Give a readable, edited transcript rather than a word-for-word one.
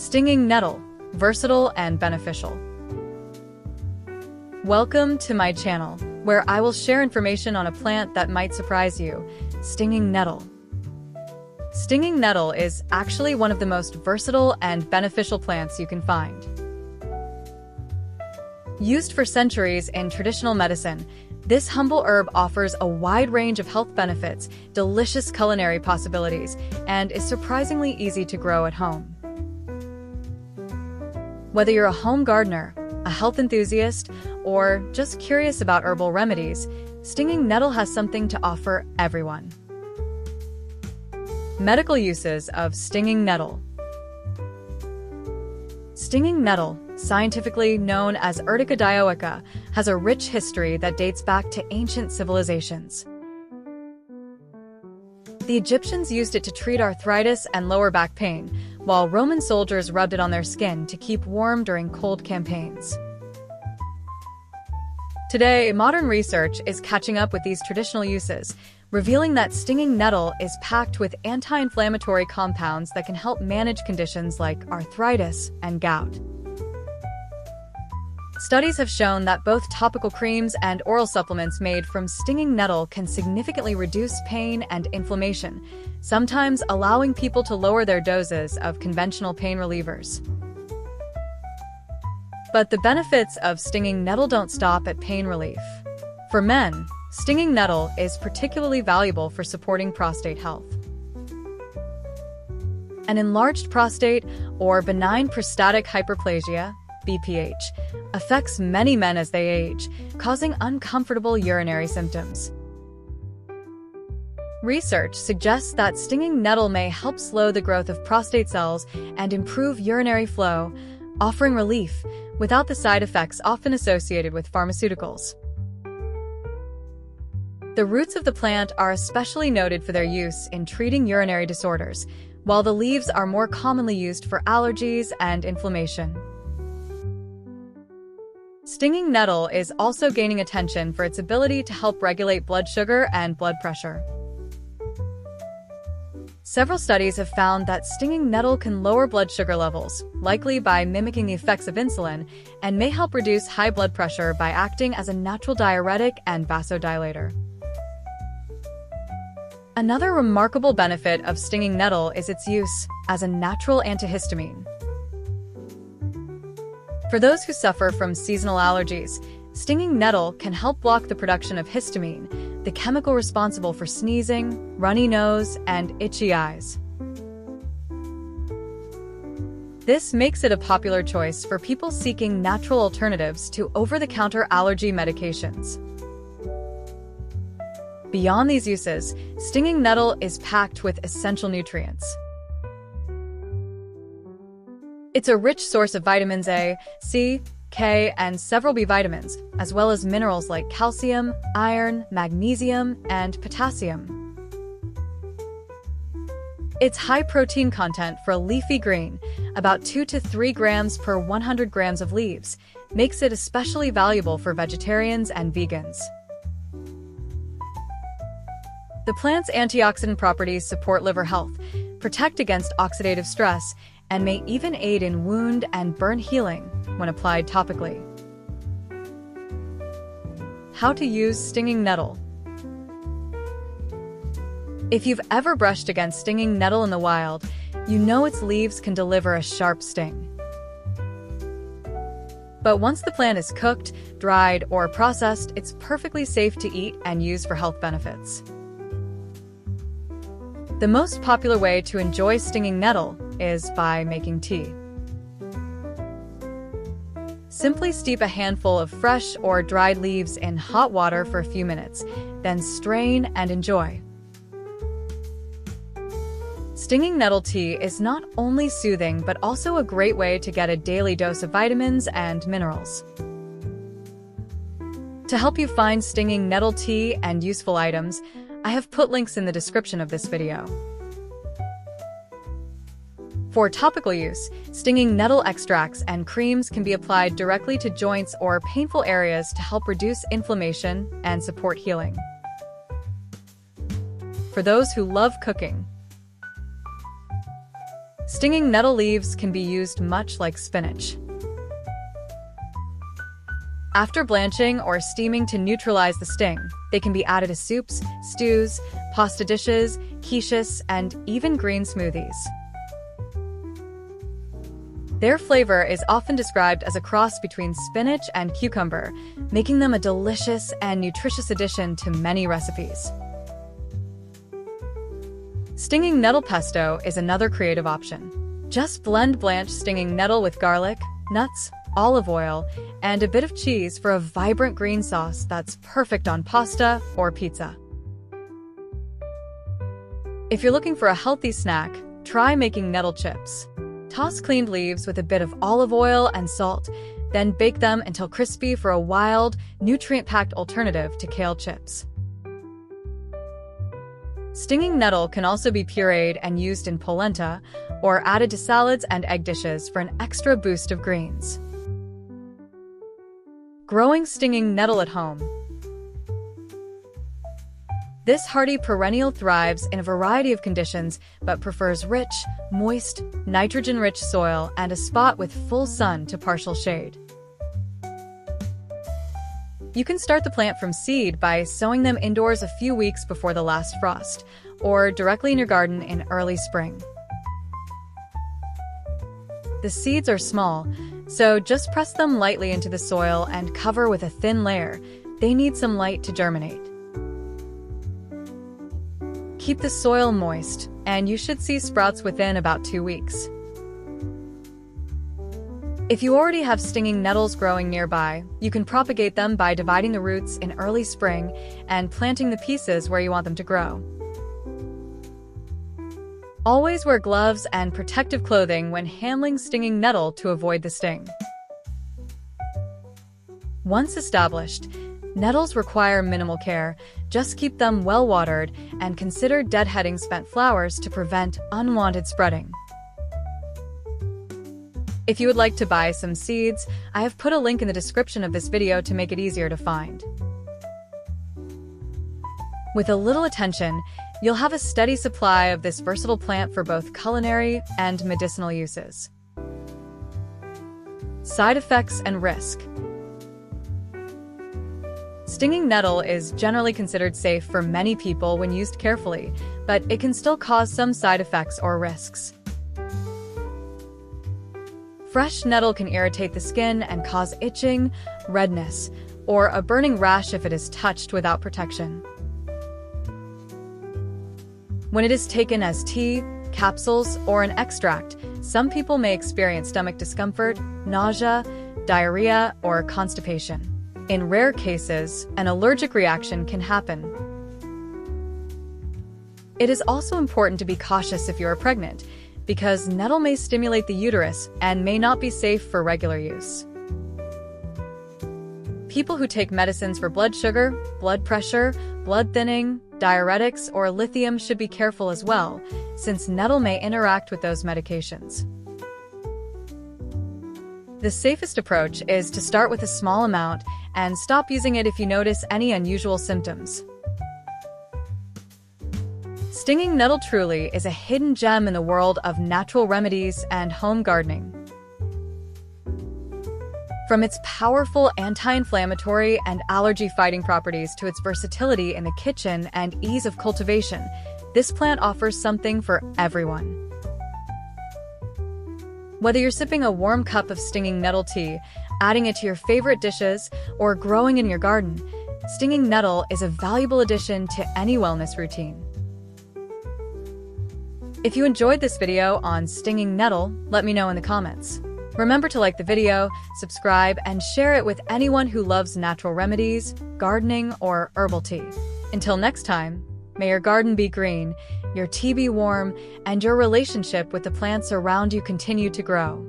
Stinging nettle, versatile and beneficial. Welcome to my channel, where I will share information on a plant that might surprise you, stinging nettle. Stinging nettle is actually one of the most versatile and beneficial plants you can find. Used for centuries in traditional medicine, this humble herb offers a wide range of health benefits, delicious culinary possibilities, and is surprisingly easy to grow at home. Whether you're a home gardener, a health enthusiast, or just curious about herbal remedies, stinging nettle has something to offer everyone. Medical uses of stinging nettle. Stinging nettle, scientifically known as Urtica dioica, has a rich history that dates back to ancient civilizations. The Egyptians used it to treat arthritis and lower back pain, while Roman soldiers rubbed it on their skin to keep warm during cold campaigns. Today, modern research is catching up with these traditional uses, revealing that stinging nettle is packed with anti-inflammatory compounds that can help manage conditions like arthritis and gout. Studies have shown that both topical creams and oral supplements made from stinging nettle can significantly reduce pain and inflammation, sometimes allowing people to lower their doses of conventional pain relievers. But the benefits of stinging nettle don't stop at pain relief. For men, stinging nettle is particularly valuable for supporting prostate health. An enlarged prostate, or benign prostatic hyperplasia, BPH, affects many men as they age, causing uncomfortable urinary symptoms. Research suggests that stinging nettle may help slow the growth of prostate cells and improve urinary flow, offering relief without the side effects often associated with pharmaceuticals. The roots of the plant are especially noted for their use in treating urinary disorders, while the leaves are more commonly used for allergies and inflammation. Stinging nettle is also gaining attention for its ability to help regulate blood sugar and blood pressure. Several studies have found that stinging nettle can lower blood sugar levels, likely by mimicking the effects of insulin, and may help reduce high blood pressure by acting as a natural diuretic and vasodilator. Another remarkable benefit of stinging nettle is its use as a natural antihistamine. For those who suffer from seasonal allergies, stinging nettle can help block the production of histamine, the chemical responsible for sneezing, runny nose, and itchy eyes. This makes it a popular choice for people seeking natural alternatives to over-the-counter allergy medications. Beyond these uses, stinging nettle is packed with essential nutrients. It's a rich source of vitamins A, C, K, and several B vitamins, as well as minerals like calcium, iron, magnesium, and potassium. Its high protein content for a leafy green, about 2 to 3 grams per 100 grams of leaves, makes it especially valuable for vegetarians and vegans. The plant's antioxidant properties support liver health, protect against oxidative stress, and may even aid in wound and burn healing when applied topically. How to use stinging nettle. If you've ever brushed against stinging nettle in the wild, you know its leaves can deliver a sharp sting. But once the plant is cooked, dried, or processed, it's perfectly safe to eat and use for health benefits. The most popular way to enjoy stinging nettle is by making tea. Simply steep a handful of fresh or dried leaves in hot water for a few minutes, then strain and enjoy. Stinging nettle tea is not only soothing but also a great way to get a daily dose of vitamins and minerals. To help you find stinging nettle tea and useful items, I have put links in the description of this video. For topical use, stinging nettle extracts and creams can be applied directly to joints or painful areas to help reduce inflammation and support healing. For those who love cooking, Stinging nettle leaves can be used much like spinach. After blanching or steaming to neutralize the sting, they can be added to soups, stews, pasta dishes, quiches, and even green smoothies. Their flavor is often described as a cross between spinach and cucumber, making them a delicious and nutritious addition to many recipes. Stinging nettle pesto is another creative option. Just blend blanched stinging nettle with garlic, nuts, olive oil, and a bit of cheese for a vibrant green sauce that's perfect on pasta or pizza. If you're looking for a healthy snack, try making nettle chips. Toss cleaned leaves with a bit of olive oil and salt, then bake them until crispy for a wild, nutrient-packed alternative to kale chips. Stinging nettle can also be pureed and used in polenta or added to salads and egg dishes for an extra boost of greens. Growing stinging nettle at home. This hardy perennial thrives in a variety of conditions but prefers rich, moist, nitrogen-rich soil and a spot with full sun to partial shade. You can start the plant from seed by sowing them indoors a few weeks before the last frost, or directly in your garden in early spring. The seeds are small, so just press them lightly into the soil and cover with a thin layer. They need some light to germinate. Keep the soil moist, and you should see sprouts within about 2 weeks. If you already have stinging nettles growing nearby, you can propagate them by dividing the roots in early spring and planting the pieces where you want them to grow. Always wear gloves and protective clothing when handling stinging nettle to avoid the sting. Once established, nettles require minimal care. Just keep them well watered and consider deadheading spent flowers to prevent unwanted spreading. If you would like to buy some seeds, I have put a link in the description of this video to make it easier to find. With a little attention, you'll have a steady supply of this versatile plant for both culinary and medicinal uses. Side effects and risk. Stinging nettle is generally considered safe for many people when used carefully, but it can still cause some side effects or risks. Fresh nettle can irritate the skin and cause itching, redness, or a burning rash if it is touched without protection. When it is taken as tea, capsules, or an extract, some people may experience stomach discomfort, nausea, diarrhea, or constipation. In rare cases, an allergic reaction can happen. It is also important to be cautious if you are pregnant, because nettle may stimulate the uterus and may not be safe for regular use. People who take medicines for blood sugar, blood pressure, blood thinning, diuretics, or lithium should be careful as well, since nettle may interact with those medications. The safest approach is to start with a small amount and stop using it if you notice any unusual symptoms. Stinging nettle truly is a hidden gem in the world of natural remedies and home gardening. From its powerful anti-inflammatory and allergy-fighting properties to its versatility in the kitchen and ease of cultivation, this plant offers something for everyone. Whether you're sipping a warm cup of stinging nettle tea, adding it to your favorite dishes, or growing in your garden, stinging nettle is a valuable addition to any wellness routine. If you enjoyed this video on stinging nettle, let me know in the comments. Remember to like the video, subscribe, and share it with anyone who loves natural remedies, gardening, or herbal tea. Until next time, may your garden be green, your tea be warm, and your relationship with the plants around you continue to grow.